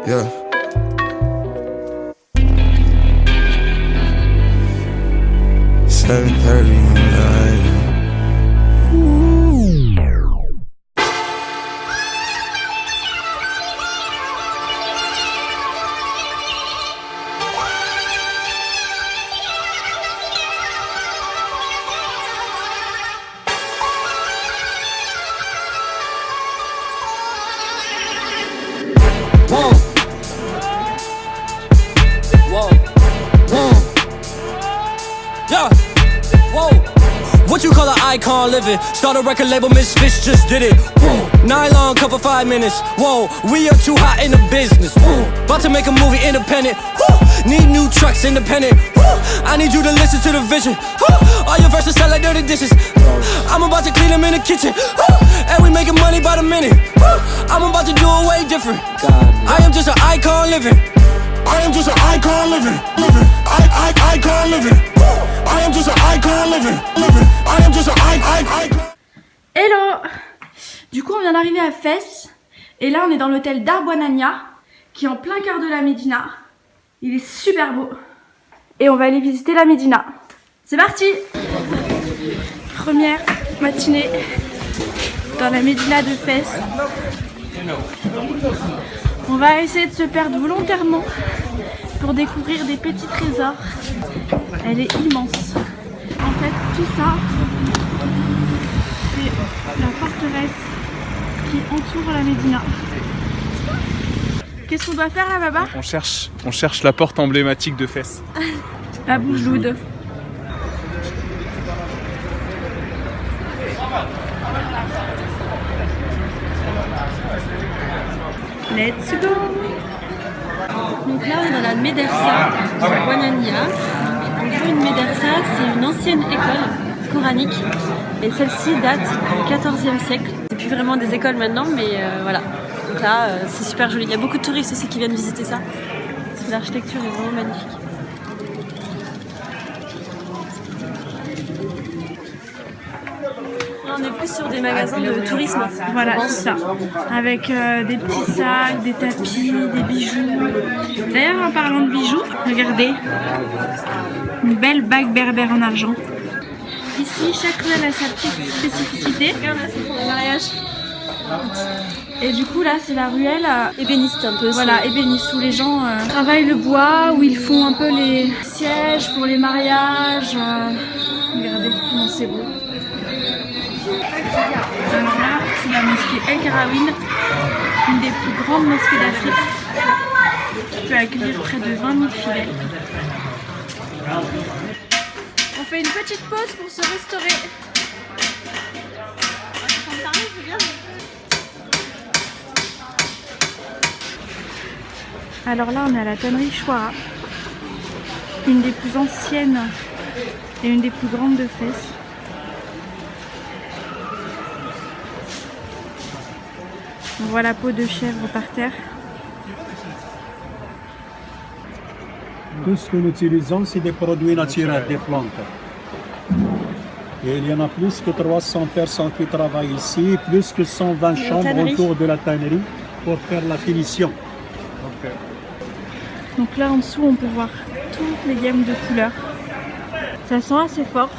Yeah. Icon living, start a record label, Misfits just did it. Whoa. Nylon cover 5 minutes. Whoa, we are too hot in the business. Whoa. About to make a movie independent. Whoa. Need new trucks independent. Whoa. I need you to listen to the vision. Whoa. All your verses sound like dirty dishes. I'm about to clean them in the kitchen. Whoa. And we making money by the minute. Whoa. I'm about to do it way different. I am just an icon living. I am just an icon living. Icon living. I am just an icon living. I am just an icon. Hello! Du coup on vient d'arriver à Fès. Et là on est dans l'hôtel d'Arboanania, qui est en plein cœur de la Médina. Il est super beau. Et on va aller visiter la Médina. C'est parti! Première matinée dans la Médina de Fès. On va essayer de se perdre volontairement pour découvrir des petits trésors. Elle est immense. En fait, tout ça, c'est la forteresse qui entoure la Médina. Qu'est-ce qu'on doit faire là, Baba? On cherche la porte emblématique de Fès. La Bougeloude. Let's go! Donc là on est dans la Médersa de Guanania. En gros une Médersa c'est une ancienne école coranique et celle-ci date du XIVe siècle. C'est plus vraiment des écoles maintenant mais voilà. Donc là c'est super joli. Il y a beaucoup de touristes aussi qui viennent visiter ça. Parce que l'architecture est vraiment magnifique. Là, on est plus sur des magasins de tourisme. Voilà, c'est ça. Avec des petits sacs, des tapis, des bijoux. D'ailleurs, en parlant de bijoux, regardez. Une belle bague berbère en argent. Ici, chaque ruelle a sa petite spécificité. Regarde là, c'est pour le mariage. Et du coup, là, c'est la ruelle ébéniste un peu. Voilà, ébéniste, où les gens travaillent le bois, où ils font un peu les sièges pour les mariages. Regardez comment c'est beau. Alors là, c'est la mosquée El Karaouine, une des plus grandes mosquées d'Afrique, qui peut accueillir près de 20 000 fidèles. On fait une petite pause pour se restaurer. Alors là, on est à la tannerie Chouara, une des plus anciennes et une des plus grandes de Fès. On voit la peau de chèvre par terre. Tout ce que nous utilisons, c'est des produits naturels, des plantes. Et il y en a plus que 300 personnes qui travaillent ici, plus que 120 chambres autour de la tannerie pour faire la finition. Donc là en dessous, on peut voir toutes les gammes de couleurs. Ça sent assez fort.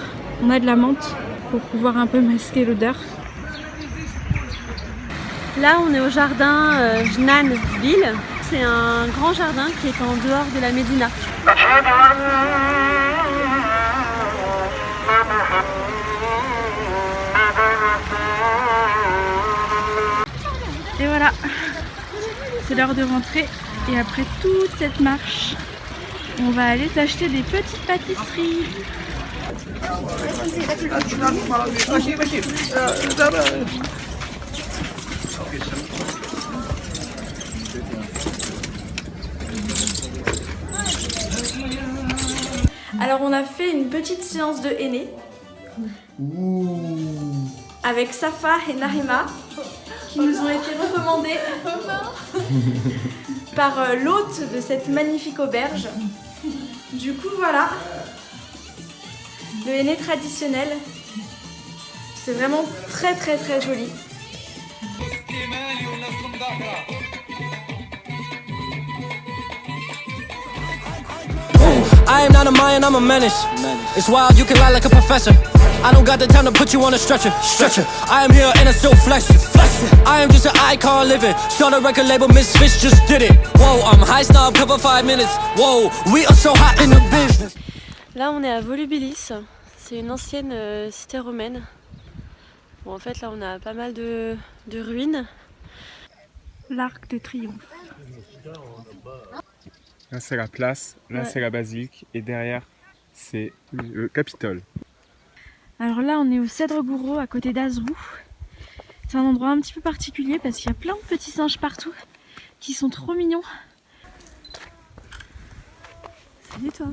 On a de la menthe pour pouvoir un peu masquer l'odeur. Là, on est au jardin Jnan Ville. C'est un grand jardin qui est en dehors de la Médina. Et voilà, c'est l'heure de rentrer. Et après toute cette marche, on va aller s'acheter des petites pâtisseries. Alors on a fait une petite séance de henné avec Safa et Narima qui nous ont été recommandés par l'hôte de cette magnifique auberge. Du coup voilà, le henné traditionnel, c'est vraiment très très très joli. I am not a Mayan, I'm a menace. It's wild, you can lie like a professor. I don't got the time to put you on a stretcher. I am here and I still flex. I am just an icon living. Start a record label, Misfits just did it. Whoa, I'm high snob, cover 5 minutes. Whoa, we are so hot in the business. Là on est à Volubilis, c'est une ancienne cité romaine. Bon, en fait là on a pas mal de ruines. L'Arc de Triomphe. Là c'est la place, là c'est la basilique et derrière c'est le Capitole. Alors là on est au Cèdre Gouraud à côté d'Azrou. C'est un endroit un petit peu particulier parce qu'il y a plein de petits singes partout qui sont trop mignons. Salut toi.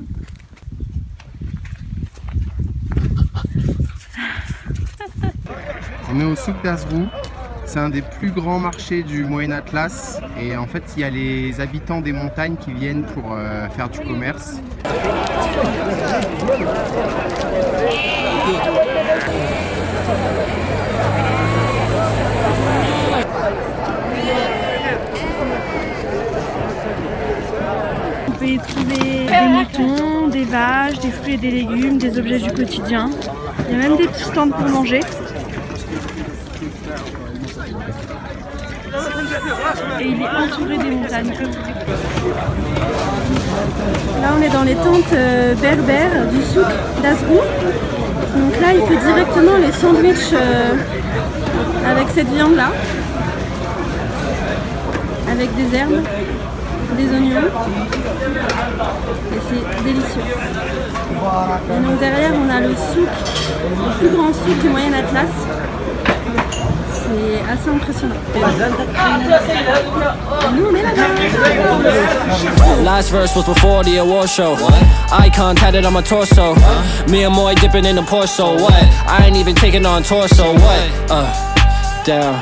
On est au souk d'Azrou, c'est un des plus grands marchés du Moyen Atlas et en fait il y a les habitants des montagnes qui viennent pour faire du commerce. On peut y trouver des moutons, des vaches, des fruits et des légumes, des objets du quotidien. Il y a même des petits stands pour manger. Et il est entouré des montagnes. Là on est dans les tentes berbères du souk d'Azrou. Donc là il fait directement les sandwichs avec cette viande là. Avec des herbes, des oignons. Et c'est délicieux. Et donc derrière on a le souk, le plus grand souk du Moyen Atlas. C'est assez impressionnant. Nous on est là-bas. Last verse was before the award show. Icon tatted on my torso. Me and Moy dipping in the Porso. What? I ain't even taking on torso. What? Damn.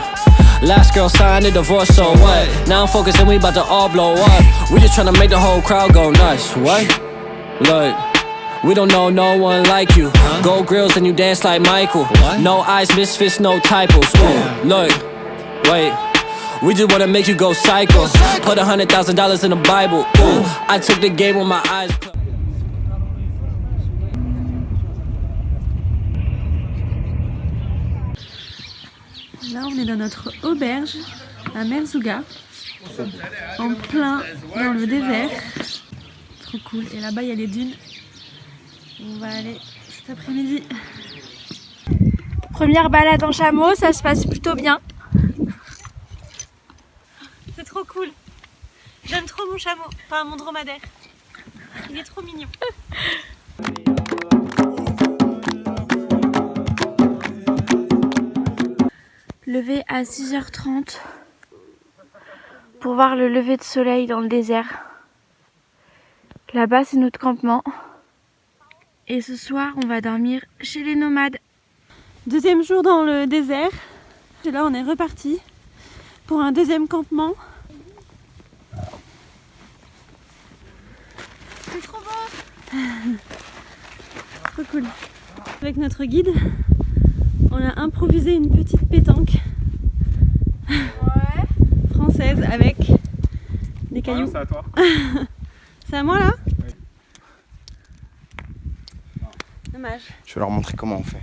Last girl signed a divorce, so what? Now I'm focusing, we about to all blow up. We just tryna make the whole crowd go nuts. What? Look. We don't know no one like you. Gold grills and you dance like Michael. No eyes, misfits, no typos. Look, wait. We just wanna make you go psycho. Put $100,000 in the Bible. Ooh, I took the game with my eyes. Là on est dans notre auberge à Merzouga, en plein dans le désert. Trop cool. Et là-bas il y a les dunes. On va aller cet après-midi. Première balade en chameau, ça se passe plutôt bien. C'est trop cool. J'aime trop mon chameau, enfin mon dromadaire. Il est trop mignon. Levé à 6h30 pour voir le lever de soleil dans le désert. Là-bas c'est notre campement. Et ce soir on va dormir chez les nomades. Deuxième jour dans le désert. Et là on est reparti pour un deuxième campement. C'est trop beau. Trop cool. Avec notre guide, on a improvisé une petite pétanque française avec des cailloux. C'est à toi. C'est à moi là? Oui. Dommage. Je vais leur montrer comment on fait.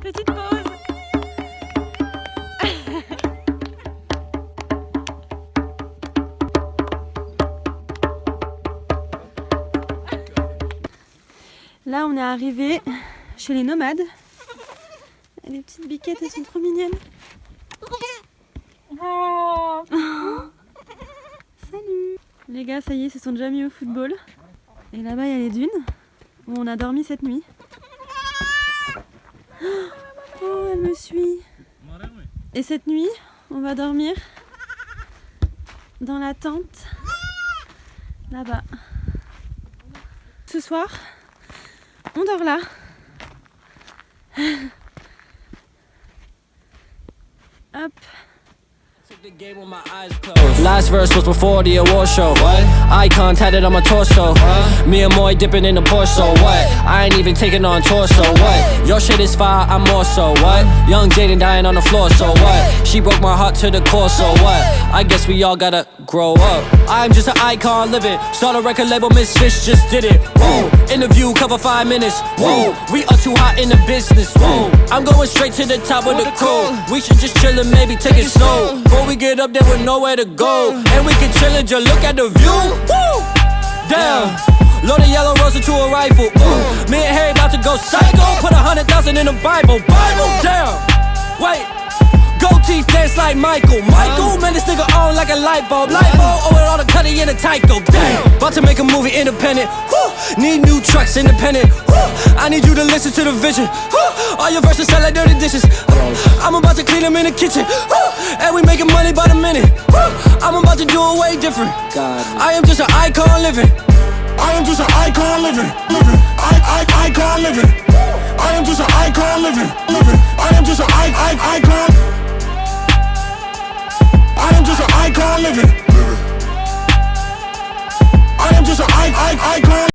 Petite pause. Là on est arrivé chez les nomades. Les petites biquettes elles sont trop mignonnes. Oh. Salut. Les gars ça y est, ils se sont déjà mis au football. Et là-bas il y a les dunes où on a dormi cette nuit. Oh elle me suit. Et cette nuit on va dormir dans la tente là-bas. Ce soir on dort là. Hop. took the game with my eyes closed. Last verse was before the award show. What? Icon tatted on my torso. Me and Moy dipping in the Porsche. What? I ain't even taking on tour. So what? Your shit is fire, I'm more so. What? Young Jaden dying on the floor. So what? She broke my heart to the core. So what? I guess we all gotta grow up. I'm just an icon living. Start a record label, Miss Fish just did it. Whoa. Interview cover 5 minutes. Whoa. We are too hot in the business. Whoa. I'm going straight to the top of the cool. We should just chill and maybe take it slow. Before we get up there with nowhere to go. And we can chill and just look at the view. Woo! Damn. Load a yellow rose into a rifle. Ooh. Me and Harry about to go psycho. Put 100,000 in the Bible. Damn. Wait. Gold teeth dance like Michael. Man, this nigga on like a light bulb. Oh, with all the cutty in the Tyco. Damn. About to make a movie independent. Woo. Need new trucks independent. Woo. I need you to listen to the vision. Woo. All your verses sound like dirty dishes. I'm about to clean them in the kitchen. Woo. And we making money by the minute. Woo. I'm about to do it way different. I am just an icon living. I am just an icon living. Icon living. I am just an icon living. I am just an icon. I am just an icon living. I am just an icon.